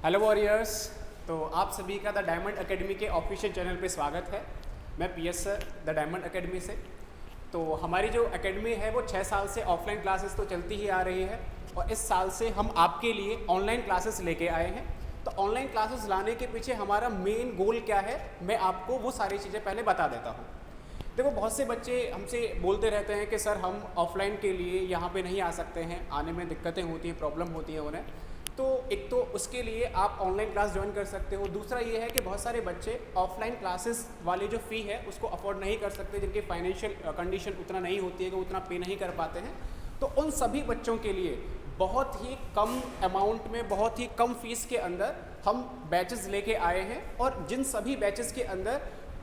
Hello warriors. तो आप सभी का द डायमंड एकेडमी के ऑफिशियल चैनल पे स्वागत है। मैं PS sir the diamond academy से। तो हमारी जो एकेडमी है वो 6 साल से ऑफलाइन क्लासेस तो चलती ही आ रही है और इस साल से हम आपके लिए ऑनलाइन क्लासेस लेके आए हैं। तो ऑनलाइन क्लासेस लाने के पीछे हमारा मेन गोल क्या है, मैं आपको वो सारी चीज़ें पहले बता देता हूँ। देखो, बहुत से बच्चे हमसे बोलते रहते हैं कि सर हम ऑफलाइन के लिए यहाँ पे नहीं आ सकते हैं, आने में दिक्कतें होती हैं, प्रॉब्लम होती है उन्हें। तो एक तो उसके लिए आप ऑनलाइन क्लास ज्वाइन कर सकते हो। दूसरा ये है कि बहुत सारे बच्चे ऑफलाइन क्लासेस वाली जो फ़ी है उसको अफोर्ड नहीं कर सकते, जिनकी फाइनेंशियल कंडीशन उतना नहीं होती है कि उतना पे नहीं कर पाते हैं। तो उन सभी बच्चों के लिए बहुत ही कम अमाउंट में, बहुत ही कम फीस के अंदर हम बैचेस लेके आए हैं और जिन सभी बैचेस के अंदर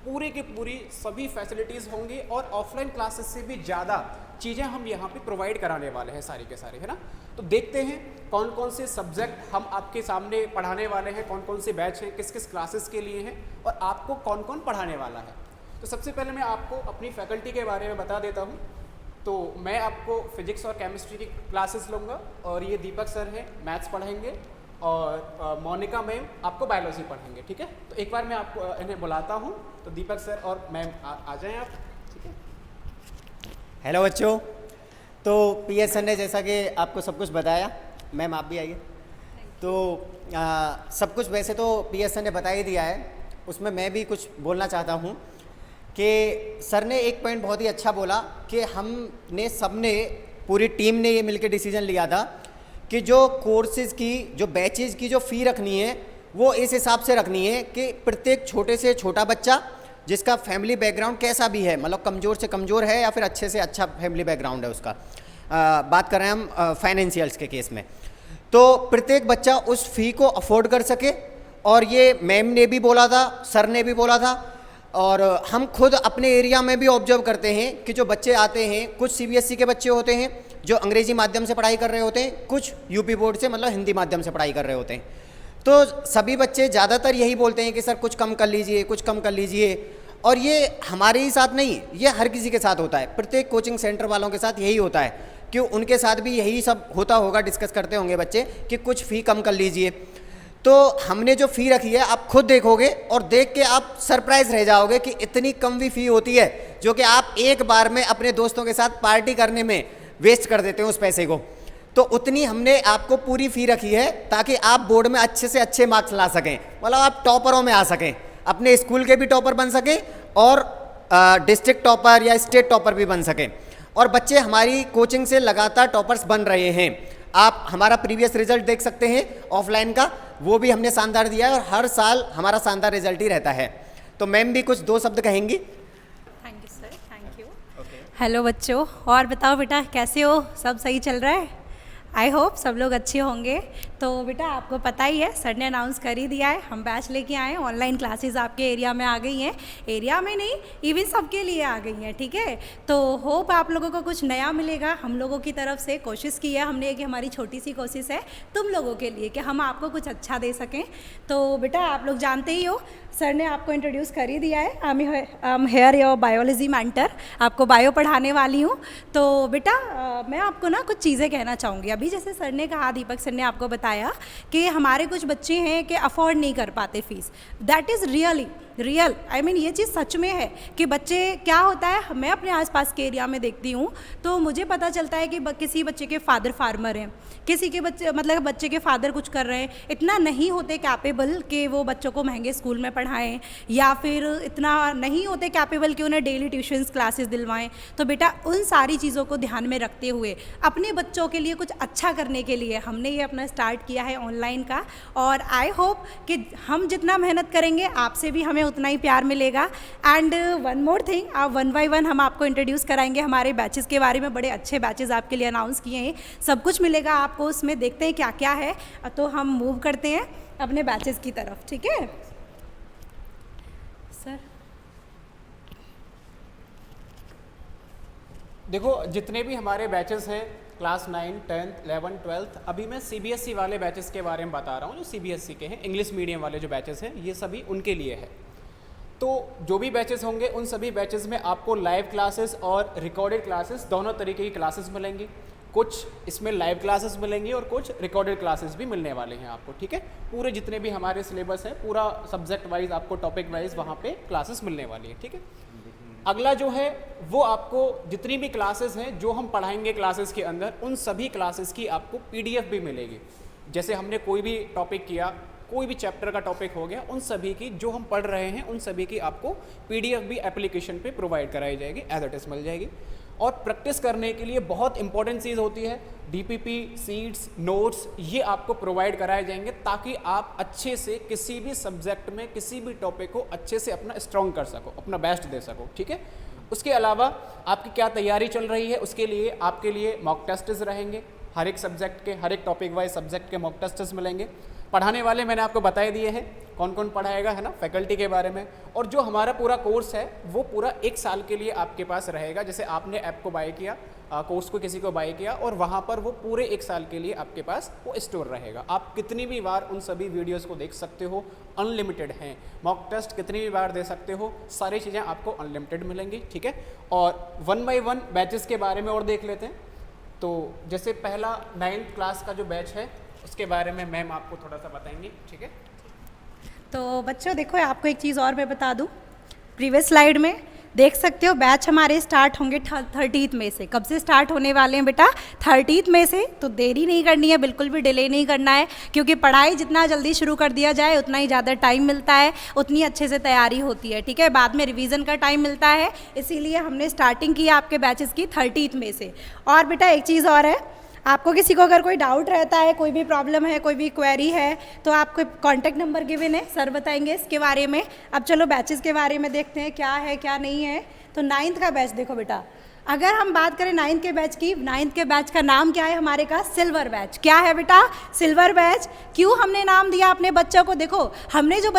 पूरी की पूरी सभी फैसिलिटीज़ होंगी और ऑफलाइन क्लासेस से भी ज़्यादा चीज़ें हम यहाँ पे प्रोवाइड कराने वाले हैं सारी के सारे, है ना। तो देखते हैं कौन कौन से सब्जेक्ट हम आपके सामने पढ़ाने वाले हैं, कौन कौन से बैच हैं, किस किस क्लासेस के लिए हैं और आपको कौन कौन पढ़ाने वाला है। तो सबसे पहले मैं आपको अपनी फैकल्टी के बारे में बता देता हूँ। तो मैं आपको फिजिक्स और केमिस्ट्री की क्लासेस लूँगा और ये दीपक सर हैं, मैथ्स पढ़ाएंगे और मोनिका मैम आपको बायोलॉजी पढ़ेंगे, ठीक है। तो एक बार मैं आपको इन्हें बुलाता हूँ। तो दीपक सर और मैम आ जाएं आप, ठीक है। हेलो बच्चों। तो पीएस सर ने जैसा कि आपको सब कुछ बताया, मैम आप भी आइए। तो सब कुछ वैसे तो पीएस सर ने बता ही दिया है, उसमें मैं भी कुछ बोलना चाहता हूँ कि सर ने एक पॉइंट बहुत ही अच्छा बोला कि हमने सबने पूरी टीम ने ये मिलकर डिसीजन लिया था कि जो कोर्सेज़ की, जो बैचेज़ की जो फ़ी रखनी है वो इस हिसाब से रखनी है कि प्रत्येक छोटे से छोटा बच्चा जिसका फैमिली बैकग्राउंड कैसा भी है, मतलब कमज़ोर से कमज़ोर है या फिर अच्छे से अच्छा फैमिली बैकग्राउंड है उसका, बात कर रहे हैं हम फाइनेंशियल्स के केस में, तो प्रत्येक बच्चा उस फ़ी को अफोर्ड कर सके। और ये मैम ने भी बोला था, सर ने भी बोला था और हम खुद अपने एरिया में भी ऑब्जर्व करते हैं कि जो बच्चे आते हैं, कुछ सीबीएसई के बच्चे होते हैं जो अंग्रेज़ी माध्यम से पढ़ाई कर रहे होते हैं, कुछ यूपी बोर्ड से मतलब हिंदी माध्यम से पढ़ाई कर रहे होते हैं। तो सभी बच्चे ज़्यादातर यही बोलते हैं कि सर कुछ कम कर लीजिए, कुछ कम कर लीजिए। और ये हमारे ही साथ नहीं, ये हर किसी के साथ होता है, प्रत्येक कोचिंग सेंटर वालों के साथ यही होता है कि उनके साथ भी यही सब होता होगा, डिस्कस करते होंगे बच्चे कि कुछ फ़ी कम कर लीजिए। तो हमने जो फ़ी रखी है आप खुद देखोगे और देख के आप सरप्राइज़ रह जाओगे कि इतनी कम भी फ़ी होती है जो कि आप एक बार में अपने दोस्तों के साथ पार्टी करने में वेस्ट कर देते हो उस पैसे को। तो उतनी हमने आपको पूरी फ़ी रखी है ताकि आप बोर्ड में अच्छे से अच्छे मार्क्स ला सकें, मतलब आप टॉपरों में आ सकें, अपने स्कूल के भी टॉपर बन सकें और डिस्ट्रिक्ट टॉपर या स्टेट टॉपर भी बन सकें। और बच्चे हमारी कोचिंग से लगातार टॉपर्स बन रहे हैं। आप हमारा प्रीवियस रिजल्ट देख सकते हैं ऑफलाइन का, वो भी हमने शानदार दिया है और हर साल हमारा शानदार रिजल्ट ही रहता है। तो मैम भी कुछ 2 शब्द कहेंगी। Thank you sir, thank you. Hello बच्चों, और बताओ बेटा कैसे हो, सब सही चल रहा है? आई होप सब लोग अच्छे होंगे। तो बेटा आपको पता ही है, सर ने अनाउंस कर ही दिया है, हम बैच लेके आए हैं, ऑनलाइन क्लासेस आपके एरिया में आ गई हैं, एरिया में नहीं इवन सबके लिए आ गई हैं, ठीक है। तो होप आप लोगों को कुछ नया मिलेगा। हम लोगों की तरफ से कोशिश की है हमने कि हमारी छोटी सी कोशिश है तुम लोगों के लिए कि हम आपको कुछ अच्छा दे सकें। तो बेटा आप लोग जानते ही हो, सर ने आपको इंट्रोड्यूस कर ही दिया है, I am here your biology mentor, आपको बायो पढ़ाने वाली हूँ। तो बेटा मैं आपको ना कुछ चीज़ें कहना चाहूँगी। अभी जैसे सर ने कहा, दीपक सर ने आपको बताया कि हमारे कुछ बच्चे हैं कि अफोर्ड नहीं कर पाते fees. That is real I mean ये चीज़ सच में है कि बच्चे, क्या होता है, मैं अपने आसपास के एरिया में देखती हूँ तो मुझे पता चलता है कि किसी बच्चे के फादर फार्मर हैं, किसी के बच्चे मतलब बच्चे के फादर कुछ कर रहे हैं, इतना नहीं होते कैपेबल कि वो बच्चों को महंगे स्कूल में पढ़ाएं या फिर इतना नहीं होते कैपेबल कि उन्हें डेली ट्यूशन्स क्लासेस दिलवाएं। तो बेटा उन सारी चीज़ों को ध्यान में रखते हुए अपने बच्चों के लिए कुछ अच्छा करने के लिए हमने ये अपना स्टार्ट किया है ऑनलाइन का। और आई होप कि हम जितना मेहनत करेंगे आपसे भी हमें उतना ही प्यार मिलेगा। एंड वन मोर थिंग, आप 1 बाय 1 हम आपको इंट्रोड्यूस कराएंगे हमारे बैचेस के बारे में। बड़े अच्छे बैचेस आपके लिए अनाउंस किए हैं, सब कुछ मिलेगा आपको उसमें, देखते हैं क्या क्या है। तो हम मूव करते हैं अपने बैचेस की तरफ, ठीक है सर। देखो, जितने भी हमारे बैचेस हैं क्लास 9, 10th, 11th, 12th, अभी मैं सीबीएसई वाले बैचेस के बारे में बता रहा हूँ, जो सीबीएसई के हैं, इंग्लिश मीडियम वाले जो बैचेस हैं, ये सभी उनके लिए है। तो जो भी बैचेस होंगे उन सभी बैचेस में आपको लाइव क्लासेस और रिकॉर्डेड क्लासेस दोनों तरीके की क्लासेस मिलेंगी। कुछ इसमें लाइव क्लासेस मिलेंगी और कुछ रिकॉर्डेड क्लासेस भी मिलने वाले हैं आपको, ठीक है। पूरे जितने भी हमारे सिलेबस है पूरा सब्जेक्ट वाइज आपको टॉपिक वाइज वहाँ पे क्लासेस मिलने वाली है, ठीक है। अगला जो है वो आपको जितनी भी क्लासेस हैं जो हम पढ़ाएंगे क्लासेस के अंदर, उन सभी क्लासेस की आपको PDF भी मिलेगी। जैसे हमने कोई भी टॉपिक किया, कोई भी चैप्टर का टॉपिक हो गया, उन सभी की जो हम पढ़ रहे हैं उन सभी की आपको PDF भी एप्लीकेशन पे प्रोवाइड कराई जाएगी, एज इट इज़ मिल जाएगी। और प्रैक्टिस करने के लिए बहुत इंपॉर्टेंट चीज़ होती है DPP, सीट्स, नोट्स, ये आपको प्रोवाइड कराए जाएंगे ताकि आप अच्छे से किसी भी सब्जेक्ट में किसी भी टॉपिक को अच्छे से अपना स्ट्रॉन्ग कर सको, अपना बेस्ट दे सको, ठीक है। उसके अलावा आपकी क्या तैयारी चल रही है, उसके लिए आपके लिए मॉक टेस्ट्स रहेंगे। हर एक सब्जेक्ट के, हर एक टॉपिक वाइज सब्जेक्ट के मॉक टेस्ट्स मिलेंगे। पढ़ाने वाले मैंने आपको बताए दिए हैं कौन कौन पढ़ाएगा, है ना, फैकल्टी के बारे में। और जो हमारा पूरा कोर्स है वो पूरा 1 साल के लिए आपके पास रहेगा। जैसे आपने ऐप को बाय किया, कोर्स को किसी को बाय किया, और वहाँ पर वो पूरे 1 साल के लिए आपके पास वो स्टोर रहेगा। आप कितनी भी बार उन सभी वीडियोज़ को देख सकते हो, अनलिमिटेड हैं। मॉक टेस्ट कितनी भी बार दे सकते हो, सारी चीज़ें आपको अनलिमिटेड मिलेंगी, ठीक है। और 1 बाय 1 बैचेस के बारे में और देख लेते हैं। तो जैसे पहला 9th क्लास का जो बैच है उसके बारे में मैम आपको थोड़ा सा बताएंगे, ठीक है। तो बच्चों देखो, आपको एक चीज़ और मैं बता दूं, प्रीवियस स्लाइड में देख सकते हो बैच हमारे स्टार्ट होंगे 30 मई से। कब से स्टार्ट होने वाले हैं बेटा? 30 मई से। तो देरी नहीं करनी है, बिल्कुल भी डिले नहीं करना है, क्योंकि पढ़ाई जितना जल्दी शुरू कर दिया जाए उतना ही ज़्यादा टाइम मिलता है, उतनी अच्छे से तैयारी होती है, ठीक है। बाद में रिवीजन का टाइम मिलता है, इसीलिए हमने स्टार्टिंग की आपके बैचेस की 30 मई से। और बेटा एक चीज़ और है, आपको किसी को अगर कोई डाउट रहता है, कोई भी प्रॉब्लम है, कोई भी क्वेरी है, तो आपको कॉन्टैक्ट नंबर गिवन है, सर बताएंगे इसके बारे में। अब चलो बैचेस के बारे में देखते हैं क्या है क्या नहीं है। तो 9th का बैच देखो बेटा, अगर हम बात करें 9th के बैच की, 9th के बैच का नाम क्या है हमारे का? Silver batch. क्या है बेटा? Silver batch. क्यों हमने नाम दिया अपने बच्चों को? देखो हमने जो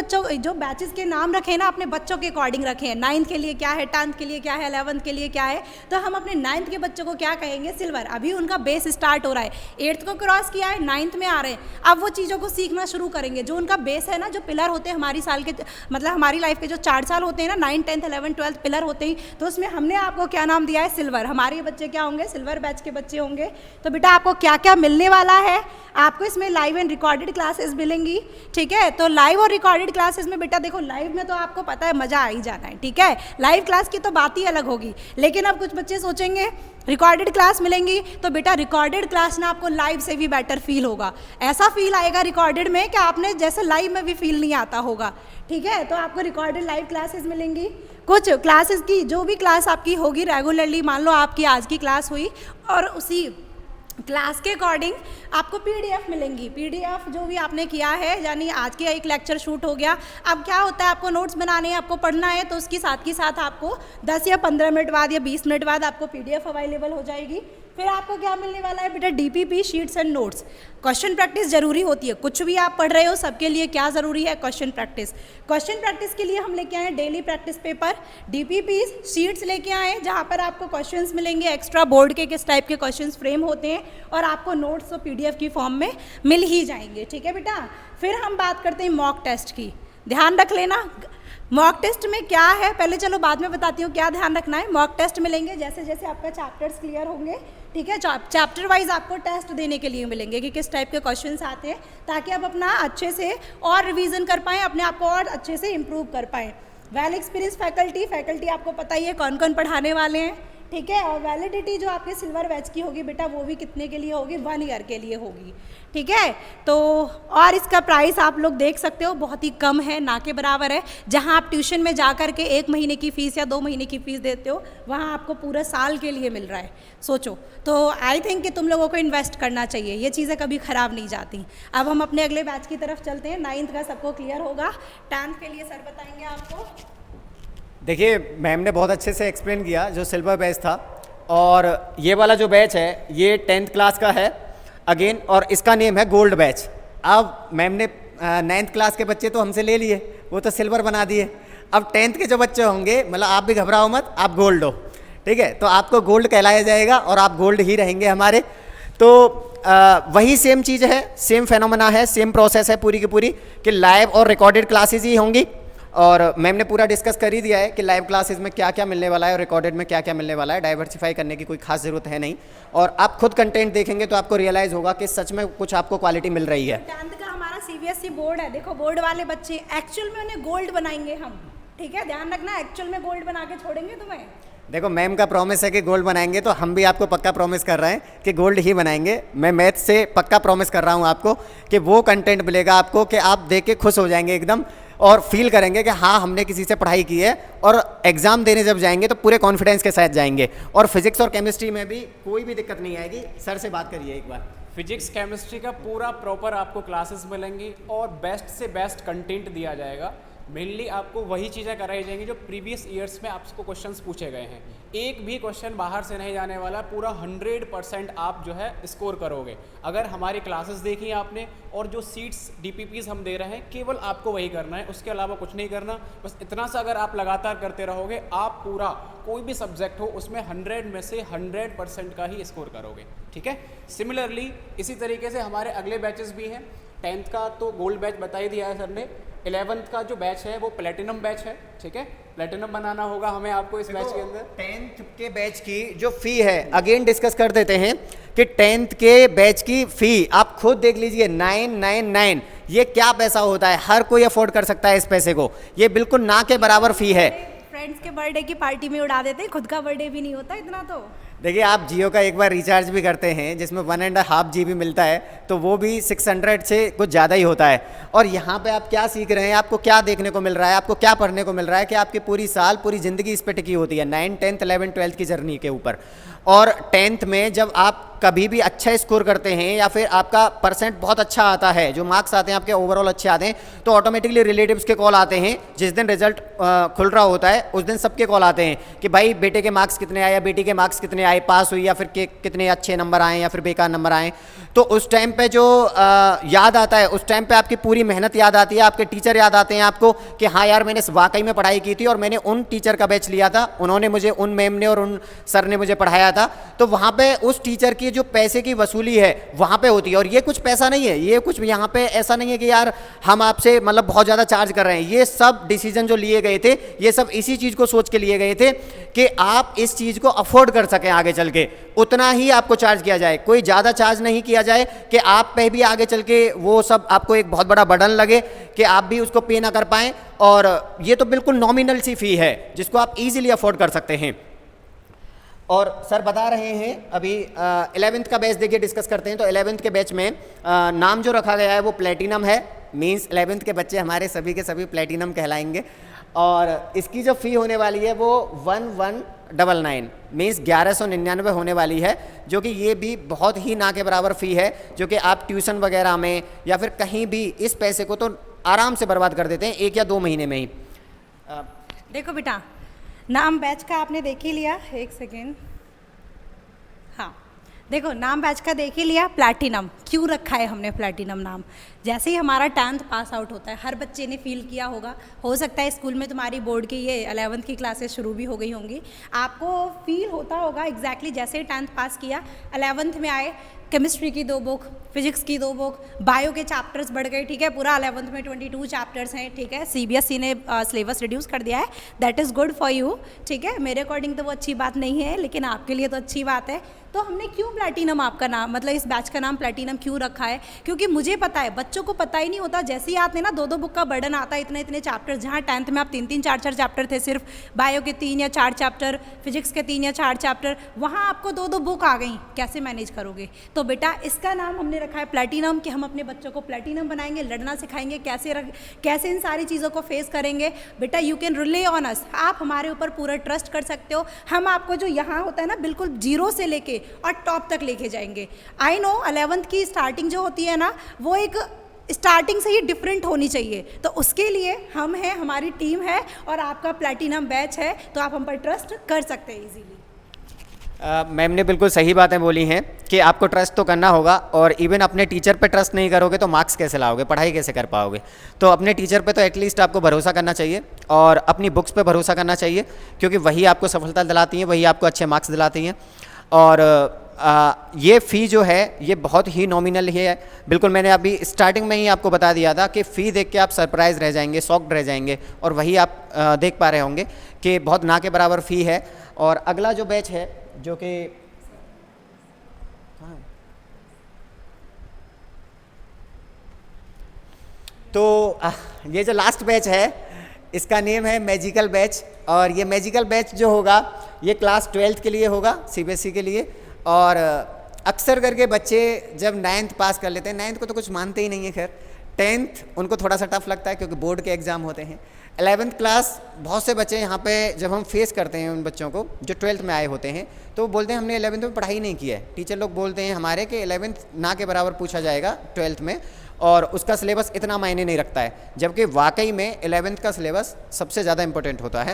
बैचेस के नाम रखे हैं ना, अपने बच्चों के अकॉर्डिंग रखे हैं। 9th के लिए क्या है, 10th के लिए क्या है, 11th के लिए क्या है, तो हम अपने 9th के बच्चों को क्या कहेंगे? सिल्वर। अभी उनका बेस स्टार्ट हो रहा है, 8th को क्रॉस किया है, 9th में आ रहे हैं, अब वो चीज़ों को सीखना शुरू करेंगे। जो उनका बेस है ना, जो पिलर होते हैं हमारी साल के, मतलब हमारी लाइफ के जो 4 साल होते हैं ना, 9th, 10th, 11th, 12th pillar होते हैं, तो उसमें हमने आपको क्या नाम दिया है? सिल्वर। हमारे बच्चे क्या होंगे? सिल्वर बैच के बच्चे होंगे। तो बेटा आपको क्या क्या मिलने वाला है? आपको इसमें लाइव एंड रिकॉर्डेड क्लासेस मिलेंगी, ठीक है। तो लाइव और रिकॉर्डेड क्लासेस में बेटा देखो, लाइव में तो आपको पता है मज़ा आ ही जाना है, ठीक है। लाइव क्लास की तो बात ही अलग होगी, लेकिन अब कुछ बच्चे सोचेंगे रिकॉर्डेड क्लास मिलेंगी, तो बेटा रिकॉर्डेड क्लास ना आपको लाइव से भी बेटर फील होगा। ऐसा फील आएगा रिकॉर्डेड में कि आपने जैसे लाइव में भी फील नहीं आता होगा, ठीक है। तो आपको रिकॉर्डेड लाइव क्लासेस मिलेंगी। कुछ क्लासेस की, जो भी क्लास आपकी होगी रेगुलरली, मान लो आपकी आज की क्लास हुई और उसी क्लास के अकॉर्डिंग आपको PDF मिलेंगी। PDF जो भी आपने किया है, यानी आज के एक लेक्चर शूट हो गया, अब क्या होता है, आपको नोट्स बनाने हैं, आपको पढ़ना है, तो उसकी साथ के साथ आपको 10 या 15 मिनट बाद या 20 मिनट बाद आपको PDF अवेलेबल हो जाएगी। फिर आपको क्या मिलने वाला है बेटा? DPP, sheets and notes. Question practice जरूरी होती है, कुछ भी आप पढ़ रहे हो सबके लिए क्या ज़रूरी है? Question practice. क्वेश्चन प्रैक्टिस के लिए हम लेके आए daily practice paper, DPP, sheets लेके आए जहाँ पर आपको क्वेश्चंस मिलेंगे एक्स्ट्रा, बोर्ड के किस टाइप के क्वेश्चंस फ्रेम होते हैं, और आपको नोट्स तो PDF की फॉर्म में मिल ही जाएंगे, ठीक है बेटा। फिर हम बात करते हैं मॉक टेस्ट की। ध्यान रख लेना मॉक टेस्ट में क्या है, पहले चलो बाद में बताती हूँ क्या ध्यान रखना है। मॉक टेस्ट मिलेंगे जैसे जैसे आपका चैप्टर्स क्लियर होंगे, ठीक है। चैप्टर वाइज आपको टेस्ट देने के लिए मिलेंगे कि किस टाइप के क्वेश्चंस आते हैं, ताकि आप अपना अच्छे से और रिवीजन कर पाएँ, अपने आप को और अच्छे से इम्प्रूव कर पाएँ। वेल एक्सपीरियंस फैकल्टी आपको पता ही है कौन कौन पढ़ाने वाले हैं, ठीक है। और वैलिडिटी जो आपके सिल्वर बैच की होगी बेटा, वो भी कितने के लिए होगी? 1 ईयर के लिए होगी, ठीक है। तो और इसका प्राइस आप लोग देख सकते हो, बहुत ही कम है, ना के बराबर है। जहां आप ट्यूशन में जा कर के 1 महीने की फ़ीस या 2 महीने की फ़ीस देते हो, वहां आपको पूरा साल के लिए मिल रहा है। सोचो, तो आई थिंक कि तुम लोगों को इन्वेस्ट करना चाहिए, ये चीज़ें कभी ख़राब नहीं जाती। अब हम अपने अगले बैच की तरफ चलते हैं। 9th का सबको क्लियर होगा, 10th के लिए सर बताएंगे आपको। देखिए मैम ने बहुत अच्छे से एक्सप्लेन किया जो सिल्वर बैच था, और ये वाला जो बैच है ये 10th क्लास का है अगेन, और इसका नेम है गोल्ड बैच। अब मैम ने 9th क्लास के बच्चे तो हमसे ले लिए, वो तो सिल्वर बना दिए। अब 10th के जो बच्चे होंगे, मतलब आप भी घबराओ मत, आप गोल्ड हो, ठीक है। तो आपको गोल्ड कहलाया जाएगा और आप गोल्ड ही रहेंगे हमारे। तो वही सेम चीज़ है, सेम फेनोमेना है, सेम प्रोसेस है पूरी की पूरी, कि लाइव और रिकॉर्डेड क्लासेज ही होंगी। और मैम ने पूरा डिस्कस कर ही दिया है कि लाइव क्लासेस में क्या क्या मिलने वाला है और रिकॉर्डेड में क्या क्या मिलने वाला है। डाइवर्सिफाई करने की कोई खास ज़रूरत है नहीं, और आप खुद कंटेंट देखेंगे तो आपको रियलाइज़ होगा कि सच में कुछ आपको क्वालिटी मिल रही है। 10th का हमारा सीबीएसई बोर्ड है, देखो बोर्ड वाले बच्चे एक्चुअल में उन्हें गोल्ड बनाएंगे हम, ठीक है, ध्यान रखना, एक्चुअल में गोल्ड बना के छोड़ेंगे तुम्हें। देखो मैम का प्रॉमिस है कि गोल्ड बनाएंगे, तो हम भी आपको पक्का प्रॉमिस कर रहे हैं कि गोल्ड ही बनाएंगे। मैं मैथ से पक्का प्रॉमिस कर रहा हूँ आपको कि वो कंटेंट मिलेगा आपको कि आप देख के खुश हो जाएंगे एकदम, और फील करेंगे कि हाँ हमने किसी से पढ़ाई की है, और एग्ज़ाम देने जब जाएंगे तो पूरे कॉन्फिडेंस के साथ जाएंगे। और फिजिक्स और केमिस्ट्री में भी कोई भी दिक्कत नहीं आएगी। सर से बात करिए एक बार। फिजिक्स केमिस्ट्री का पूरा प्रॉपर आपको क्लासेस मिलेंगी और बेस्ट से बेस्ट कंटेंट दिया जाएगा। मेनली आपको वही चीज़ें कराई जाएंगी जो प्रीवियस ईयर्स में आपको क्वेश्चंस पूछे गए हैं। एक भी क्वेश्चन बाहर से नहीं जाने वाला, पूरा 100% आप जो है स्कोर करोगे। अगर हमारी क्लासेस देखी आपने और जो सीट्स DPPs हम दे रहे हैं, केवल आपको वही करना है, उसके अलावा कुछ नहीं करना। बस इतना सा अगर आप लगातार करते रहोगे, आप पूरा कोई भी सब्जेक्ट हो उसमें 100 में से 100% का ही स्कोर करोगे, ठीक है। सिमिलरली इसी तरीके से हमारे अगले बैचेस भी हैं। 10th का तो गोल्ड बैच बता ही दिया है सर ने। 11th का जो बैच है वो प्लेटिनम बैच है, ठीक है। प्लेटिनम बनाना होगा हमें आपको इस बैच के अंदर। 10th के बैच की जो फ़ी है, अगेन डिस्कस कर देते हैं कि 10th के बैच की फ़ी आप खुद देख लीजिए, 999। ये क्या पैसा होता है? हर कोई अफोर्ड कर सकता है इस पैसे को। ये बिल्कुल ना के बराबर फ़ी है। फ्रेंड्स के बर्थडे की पार्टी में उड़ा देते हैं, खुद का बर्थडे भी नहीं होता इतना। तो देखिए, आप जियो का एक बार रिचार्ज भी करते हैं जिसमें 1.5 GB मिलता है, तो वो भी 600 से कुछ ज़्यादा ही होता है। और यहाँ पे आप क्या सीख रहे हैं, आपको क्या देखने को मिल रहा है, आपको क्या पढ़ने को मिल रहा है कि आपकी पूरी साल, पूरी ज़िंदगी इस पे टिकी होती है 9, 10th, 11, 12th की जर्नी के ऊपर। और 10th में जब आप कभी भी अच्छा स्कोर करते हैं या फिर आपका परसेंट बहुत अच्छा आता है, जो मार्क्स आते हैं आपके ओवरऑल अच्छे आते हैं, तो ऑटोमेटिकली रिलेटिव्स के कॉल आते हैं। जिस दिन रिजल्ट खुल रहा होता है उस दिन सबके कॉल आते हैं कि भाई बेटे के मार्क्स कितने आए या बेटी के मार्क्स कितने आए, पास हुई या फिर कितने अच्छे नंबर आए या फिर बेकार नंबर आए। तो उस टाइम पे जो याद आता है, उस टाइम पे आपकी पूरी मेहनत याद आती है, आपके टीचर याद आते हैं आपको कि हाँ यार मैंने वाकई में पढ़ाई की थी और मैंने उन टीचर का बैच लिया था, उन्होंने मुझे, उन मैम ने और उन सर ने मुझे पढ़ाया था। तो वहाँ पे उस टीचर की जो पैसे की वसूली है वहाँ पे होती है। और ये कुछ पैसा नहीं है, ये कुछ यहाँ पे ऐसा नहीं है कि यार हम आपसे मतलब बहुत ज़्यादा चार्ज कर रहे हैं। ये सब डिसीजन जो लिए गए थे, ये सब इसी चीज़ को सोच के लिए गए थे कि आप इस चीज़ को अफोर्ड कर सकें आगे चल के, उतना ही आपको चार्ज किया जाए। कोई ज़्यादा चार्ज नहीं किया जाए कि आप पे भी आगे चल के वो सब आपको एक बहुत बड़ा बर्डन लगे कि आप भी उसको पे ना कर पाएँ। और ये तो बिल्कुल नॉमिनल सी फ़ी है जिसको आप ईजिली अफोर्ड कर सकते हैं। और सर बता रहे हैं अभी 11th का बैच देखिए, डिस्कस करते हैं। तो 11th के बैच में नाम जो रखा गया है वो प्लेटिनम है, मींस 11th के बच्चे हमारे सभी के सभी प्लेटिनम कहलाएंगे। और इसकी जो फ़ी होने वाली है वो 1199 मींस 1199 होने वाली है, जो कि ये भी बहुत ही ना के बराबर फ़ी है, जो कि आप ट्यूशन वगैरह में या फिर कहीं भी इस पैसे को तो आराम से बर्बाद कर देते हैं 1 या 2 महीने में ही। देखो बेटा, नाम बैच का आपने देख ही लिया, एक सेकेंड, हाँ देखो नाम बैच का देख ही लिया। प्लैटिनम क्यों रखा है हमने प्लैटिनम नाम? जैसे ही हमारा 10th पास आउट होता है, हर बच्चे ने फील किया होगा, हो सकता है स्कूल में तुम्हारी बोर्ड की ये 11th की क्लासेस शुरू भी हो गई होंगी, आपको फील होता होगा एग्जैक्टली जैसे ही 10th पास किया, 11th में आए, केमिस्ट्री की 2 बुक, फिजिक्स की 2 बुक, बायो के चैप्टर्स बढ़ गए, ठीक है, पूरा 11th में 22 चैप्टर्स हैं, ठीक है। CBSE ने सिलेबस रिड्यूस कर दिया है, that is good for you, ठीक है। मेरे अकॉर्डिंग तो वो अच्छी बात नहीं है, लेकिन आपके लिए तो अच्छी बात है। तो हमने क्यों प्लैटिनम आपका नाम, मतलब इस बैच का नाम प्लैटिनम क्यों रखा है? क्योंकि मुझे पता है बच्चों को पता ही नहीं होता, जैसे ही आते हैं ना 2-2 बुक का बर्डन आता है, इतने चैप्टर, जहाँ 10th में आप 3-3, 4-4 चैप्टर थे, सिर्फ बायो के 3 या 4 चैप्टर, फिजिक्स के 3 या 4 चैप्टर, वहाँ आपको 2-2 बुक आ गई, कैसे मैनेज करोगे? तो बेटा इसका नाम हमने रखा है प्लैटिनम, कि हम अपने बच्चों को प्लैटिनम बनाएंगे, लड़ना सिखाएंगे, कैसे इन सारी चीज़ों को फेस करेंगे। बेटा you can relay on us, आप हमारे ऊपर पूरा ट्रस्ट कर सकते हो। हम आपको जो यहाँ होता है ना, बिल्कुल 0 से लेके और टॉप तक लेके जाएंगे। आई नो 11th की स्टार्टिंग जो होती है ना, वो एक स्टार्टिंग से ही डिफरेंट होनी चाहिए, तो उसके लिए हम हैं, हमारी टीम है और आपका प्लैटिनम बैच है, तो आप हम पर ट्रस्ट कर सकते हैं इजीली। मैम ने बिल्कुल सही बातें बोली हैं कि आपको ट्रस्ट तो करना होगा, और इवन अपने टीचर पे ट्रस्ट नहीं करोगे तो मार्क्स कैसे लाओगे, पढ़ाई कैसे कर पाओगे? तो अपने टीचर पे तो एटलीस्ट आपको भरोसा करना चाहिए और अपनी बुक्स पे भरोसा करना चाहिए, क्योंकि वही आपको सफलता दिलाती हैं, वही आपको अच्छे मार्क्स दिलाती हैं। और ये फ़ी जो है ये बहुत ही नॉमिनल ही है। बिल्कुल मैंने अभी स्टार्टिंग में ही आपको बता दिया था कि फ़ी देख के आप सरप्राइज़ रह जाएंगे, शॉक्ड रह जाएंगे, और वही आप देख पा रहे होंगे कि बहुत ना के बराबर फ़ी है। और अगला जो बैच है जो कि तो ये जो लास्ट बैच है इसका नेम है मैजिकल बैच। और ये मैजिकल बैच जो होगा ये क्लास 12th के लिए होगा, CBSE के लिए। और अक्सर करके बच्चे जब 9th पास कर लेते हैं, 9th को तो कुछ मानते ही नहीं है, खैर 10th उनको थोड़ा सा टफ लगता है क्योंकि बोर्ड के एग्ज़ाम होते हैं। 11th क्लास बहुत से बच्चे यहाँ पे जब हम फेस करते हैं उन बच्चों को जो 12th में आए होते हैं, तो वो बोलते हैं हमने 11th में पढ़ाई नहीं की है। टीचर लोग बोलते हैं हमारे कि 11th ना के बराबर पूछा जाएगा 12th में, और उसका सिलेबस इतना मायने नहीं रखता है, जबकि वाकई में 11th का सिलेबस सबसे ज़्यादा इंपॉर्टेंट होता है।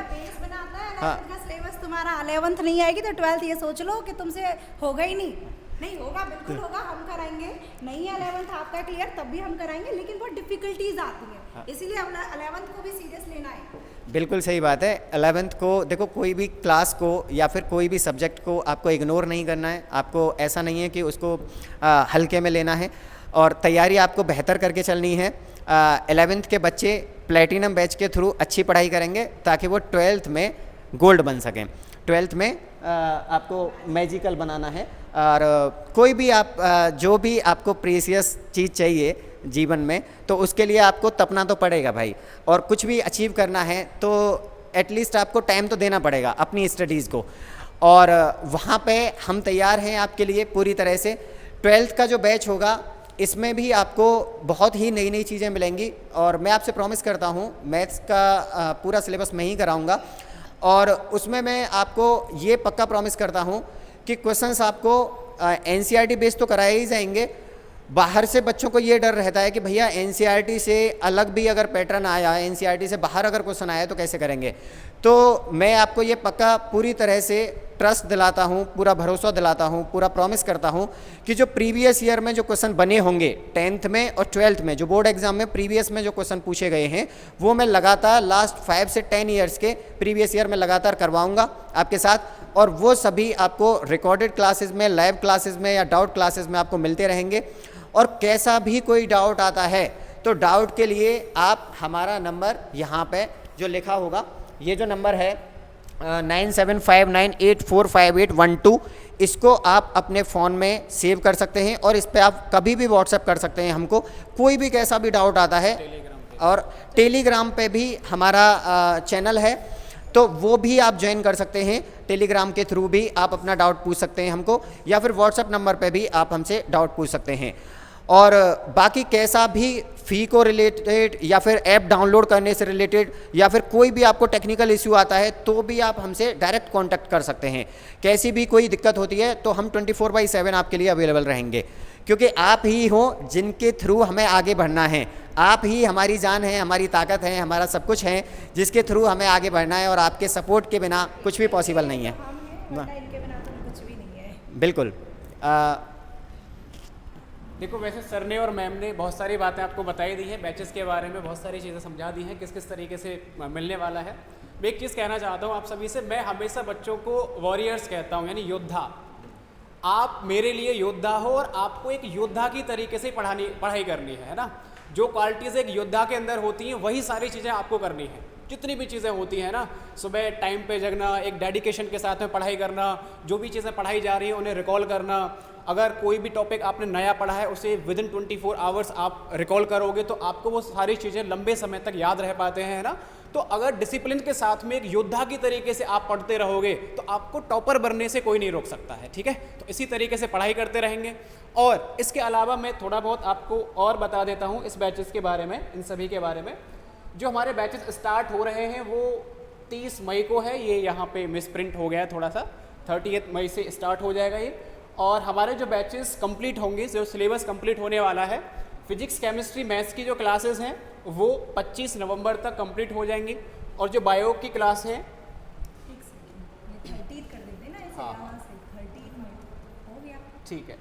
हाँ, सिलेबस तुम्हारा 11th नहीं आएगी तो 12th ये सोच लो कि तुमसे होगा ही नहीं होगा, बिल्कुल होगा, हम कराएंगे। नहीं है 11th आपका क्लियर तब भी हम कराएंगे, लेकिन बहुत डिफिकल्टीज आती हैं, इसीलिए हम 11th को भी सीरियस लेना है। बिल्कुल सही बात है। 11th को देखो, कोई भी क्लास को या फिर कोई भी सब्जेक्ट को आपको इग्नोर नहीं करना है। आपको ऐसा नहीं है कि उसको हल्के में लेना है, और तैयारी आपको बेहतर करके चलनी है। 11th के बच्चे प्लेटिनम बैच के थ्रू अच्छी पढ़ाई करेंगे ताकि वो 12th में गोल्ड बन सकें। 12th में आपको मैजिकल बनाना है, और कोई भी आप जो भी आपको प्रीसियस चीज़ चाहिए जीवन में, तो उसके लिए आपको तपना तो पड़ेगा भाई। और कुछ भी अचीव करना है तो एटलीस्ट आपको टाइम तो देना पड़ेगा अपनी स्टडीज़ को, और वहाँ पे हम तैयार हैं आपके लिए पूरी तरह से। 12th का जो बैच होगा इसमें भी आपको बहुत ही नई नई चीज़ें मिलेंगी, और मैं आपसे प्रॉमिस करता हूँ मैथ्स का पूरा सिलेबस मैं ही कराऊँगा, और उसमें मैं आपको ये पक्का प्रॉमिस करता हूँ कि क्वेश्चंस आपको NCERT बेस्ड तो कराए ही जाएंगे। बाहर से बच्चों को ये डर रहता है कि भैया NCERT से अलग भी अगर पैटर्न आया, NCERT से बाहर अगर क्वेश्चन आया तो कैसे करेंगे। तो मैं आपको ये पक्का पूरी तरह से ट्रस्ट दिलाता हूँ, पूरा भरोसा दिलाता हूँ, पूरा प्रॉमिस करता हूँ कि जो प्रीवियस ईयर में जो क्वेश्चन बने होंगे 10th में और 12th में, जो बोर्ड एग्जाम में प्रीवियस में जो क्वेश्चन पूछे गए हैं, वो मैं लगातार लास्ट 5 से 10 ईयर्स के प्रीवियस ईयर में लगातार करवाऊँगा आपके साथ। और वो सभी आपको रिकॉर्डेड क्लासेस में, लाइव क्लासेस में या डाउट क्लासेस में आपको मिलते रहेंगे। और कैसा भी कोई डाउट आता है तो डाउट के लिए आप हमारा नंबर यहाँ पे जो लिखा होगा, ये जो नंबर है 9759845812, इसको आप अपने फ़ोन में सेव कर सकते हैं, और इस पर आप कभी भी व्हाट्सएप कर सकते हैं हमको, कोई भी कैसा भी डाउट आता है। और टेलीग्राम पे भी हमारा चैनल है, तो वो भी आप ज्वाइन कर सकते हैं। टेलीग्राम के थ्रू भी आप अपना डाउट पूछ सकते हैं हमको, या फिर व्हाट्सएप नंबर पे भी आप हमसे डाउट पूछ सकते हैं। और बाकी कैसा भी फ़ी को रिलेटेड या फिर ऐप डाउनलोड करने से रिलेटेड या फिर कोई भी आपको टेक्निकल इश्यू आता है तो भी आप हमसे डायरेक्ट कांटेक्ट कर सकते हैं। कैसी भी कोई दिक्कत होती है तो हम 24/7 आपके लिए अवेलेबल रहेंगे, क्योंकि आप ही हो जिनके थ्रू हमें आगे बढ़ना है। आप ही हमारी जान है, हमारी ताकत है, हमारा सब कुछ है, जिसके थ्रू हमें आगे बढ़ना है, और आपके सपोर्ट के बिना कुछ भी पॉसिबल नहीं है। इनके बिना तो कुछ भी नहीं है। बिल्कुल। देखो, वैसे सर ने और मैम ने बहुत सारी बातें आपको बताई दी हैं, बैचेस के बारे में बहुत सारी चीज़ें समझा दी हैं, किस किस तरीके से मिलने वाला है। मैं एक चीज़ कहना चाहता हूँ आप सभी से, मैं हमेशा बच्चों को वॉरियर्स कहता हूँ, यानी योद्धा। आप मेरे लिए योद्धा हो, और आपको एक योद्धा की तरीके से पढ़ाई करनी है ना। जो क्वालिटीज़ एक योद्धा के अंदर होती हैं वही सारी चीज़ें आपको करनी है। जितनी भी चीज़ें होती हैं ना, सुबह टाइम पे जगना, एक डेडिकेशन के साथ में पढ़ाई करना, जो भी चीज़ें पढ़ाई जा रही हैं उन्हें रिकॉल करना। अगर कोई भी टॉपिक आपने नया पढ़ा है उसे विदिन 24 आवर्स आप रिकॉल करोगे तो आपको वो सारी चीज़ें लंबे समय तक याद रह पाते हैं ना। तो अगर डिसिप्लिन के साथ में एक योद्धा की तरीके से आप पढ़ते रहोगे तो आपको टॉपर बनने से कोई नहीं रोक सकता है, ठीक है। तो इसी तरीके से पढ़ाई करते रहेंगे। और इसके अलावा मैं थोड़ा बहुत आपको और बता देता हूँ इस बैचेस के बारे में, इन सभी के बारे में। जो हमारे बैचेस स्टार्ट हो रहे हैं वो 30 मई को है। ये यहाँ पे मिस प्रिंट हो गया है थोड़ा सा, 30 मई से स्टार्ट हो जाएगा ये। और हमारे जो बैचेस कंप्लीट होंगे, जो सिलेबस कंप्लीट होने वाला है, फिजिक्स, केमिस्ट्री, मैथ्स की जो क्लासेस हैं वो 25 नवंबर तक कंप्लीट हो जाएंगी। और जो बायो की क्लास है, हाँ ठीक है,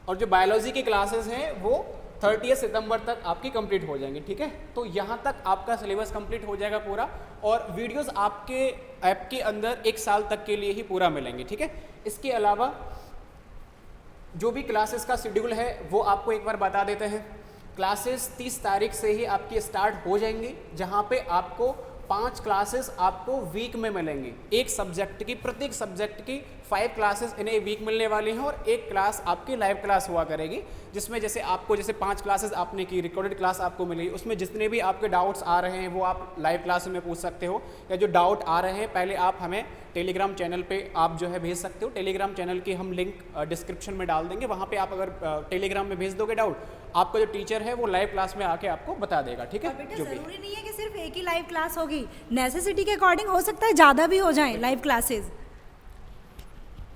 और जो बायोलॉजी की क्लासेस हैं वो 30 सितंबर तक आपकी कंप्लीट हो जाएंगी, ठीक है। तो यहाँ तक आपका सिलेबस कंप्लीट हो जाएगा पूरा, और वीडियोस आपके ऐप के अंदर 1 साल तक के लिए ही पूरा मिलेंगे, ठीक है। इसके अलावा जो भी क्लासेस का शेड्यूल है वो आपको एक बार बता देते हैं। क्लासेस 30 तारीख से ही आपकी स्टार्ट हो जाएंगी, जहाँ पे आपको 5 क्लासेस आपको वीक में मिलेंगी। एक सब्जेक्ट की, प्रत्येक सब्जेक्ट की 5 क्लासेस इन्हें वीक मिलने वाली हैं, और एक क्लास आपकी लाइव क्लास हुआ करेगी, जिसमें जैसे 5 क्लासेस आपने की, रिकॉर्डेड क्लास आपको मिलेगी, उसमें जितने भी आपके डाउट्स आ रहे हैं वो आप लाइव क्लास में पूछ सकते हो, या जो डाउट आ रहे हैं पहले आप हमें टेलीग्राम चैनल पे आप जो है भेज सकते हो। टेलीग्राम चैनल की हम लिंक डिस्क्रिप्शन में डाल देंगे, वहाँ पे आप अगर टेलीग्राम में भेज दोगे डाउट, आपका जो टीचर है वो लाइव क्लास में आके आपको बता देगा, ठीक है। बेटा जरूरी नहीं है कि सिर्फ एक ही लाइव क्लास होगी, नेसेसिटी के अकॉर्डिंग हो सकता है ज़्यादा भी हो जाएं लाइव क्लासेस,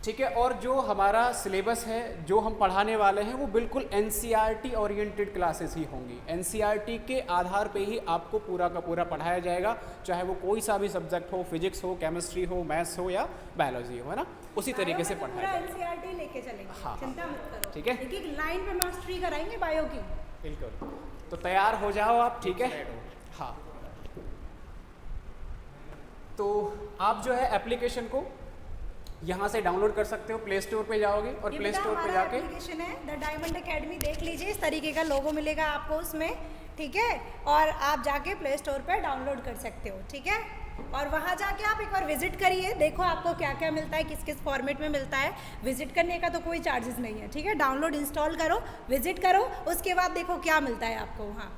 ठीक है। और जो हमारा सिलेबस है, जो हम पढ़ाने वाले हैं, वो बिल्कुल एनसीईआरटी ओरिएंटेड क्लासेस ही होंगी। एनसीईआरटी के आधार पे ही आपको पूरा का पूरा पढ़ाया जाएगा, चाहे वो कोई सा भी सब्जेक्ट हो, फिजिक्स हो, केमिस्ट्री हो, मैथ्स हो या बायोलॉजी हो, है ना, उसी तरीके से पढ़ाया जाएगा। एनसीईआरटी लेके चलेंगे, हाँ, चिंता मत करो, ठीक है। एक एक लाइन पे मास्टरी कराएंगे बायो की। बिल्कुल, तो तैयार हो जाओ आप, ठीक है। हाँ, तो आप जो है एप्लीकेशन को यहाँ से डाउनलोड कर सकते हो, प्ले स्टोर पे जाओगे और प्ले स्टोर पे जाके एप्लीकेशन है द डायमंड एकेडमी, देख लीजिए, इस तरीके का लोगो मिलेगा आपको उसमें, ठीक है, और आप जाके प्ले स्टोर पे डाउनलोड कर सकते हो, ठीक है। और वहाँ जाके आप एक बार विजिट करिए, देखो आपको क्या क्या मिलता है, किस किस फॉर्मेट में मिलता है। विजिट करने का तो कोई चार्जेस नहीं है, ठीक है। डाउनलोड इंस्टॉल करो, विजिट करो, उसके बाद देखो क्या मिलता है आपको वहाँ,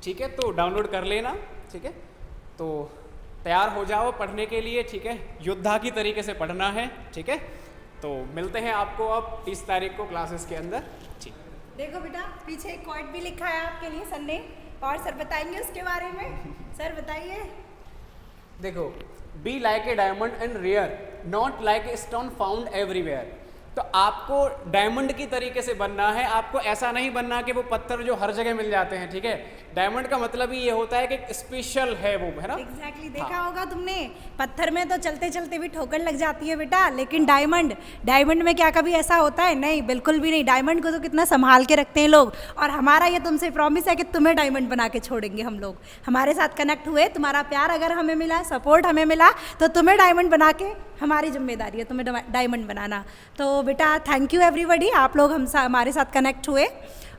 ठीक है। तो डाउनलोड कर लेना, ठीक है। तो तैयार हो जाओ पढ़ने के लिए, ठीक है। योद्धा की तरीके से पढ़ना है, ठीक है। तो मिलते हैं आपको अब 30 तारीख को क्लासेस के अंदर, ठीक। देखो बेटा पीछे एक क्वाइट भी लिखा है आपके लिए सर ने, और सर बताएंगे उसके बारे में। सर बताइए। देखो, be like a diamond and rare, not like a stone found everywhere. तो आपको डायमंड की तरीके से बनना है, आपको ऐसा नहीं बनना कि वो पत्थर जो हर जगह मिल जाते हैं, ठीक है। डायमंड का मतलब ही ये होता है कि स्पेशल है वो, है ना। एग्जैक्टली, देखा होगा तुमने, पत्थर में तो चलते चलते भी ठोकर लग जाती है बेटा, लेकिन डायमंड में क्या कभी ऐसा होता है? नहीं, बिल्कुल भी नहीं। डायमंड को तो कितना संभाल के रखते हैं लोग, और हमारा ये तुमसे प्रॉमिस है कि तुम्हें डायमंड बना के छोड़ेंगे हम लोग। हमारे साथ कनेक्ट हुए, तुम्हारा प्यार अगर हमें मिला, सपोर्ट हमें मिला, तो तुम्हें डायमंड बना के, हमारी जिम्मेदारी है तुम्हें डायमंड बनाना। तो बेटा थैंक यू एवरीबॉडी, आप लोग हमारे साथ कनेक्ट हुए,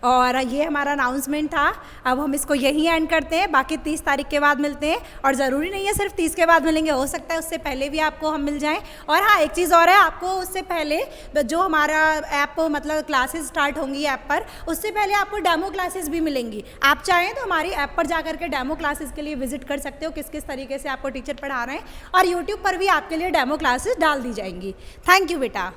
और ये हमारा अनाउंसमेंट था। अब हम इसको यहीं एंड करते हैं, बाकी 30 तारीख के बाद मिलते हैं, और ज़रूरी नहीं है सिर्फ 30 के बाद मिलेंगे, हो सकता है उससे पहले भी आपको हम मिल जाएं। और हाँ, एक चीज़ और है, आपको उससे पहले जो हमारा ऐप मतलब क्लासेस स्टार्ट होंगी ऐप पर, उससे पहले आपको डेमो क्लासेस भी मिलेंगी। आप चाहें तो हमारी ऐप पर जा करके डेमो क्लासेस के लिए विजिट कर सकते हो, किस किस तरीके से आपको टीचर पढ़ा रहे हैं, और यूट्यूब पर भी आपके लिए डेमो क्लासेस डाल दी जाएंगी। थैंक यू बेटा।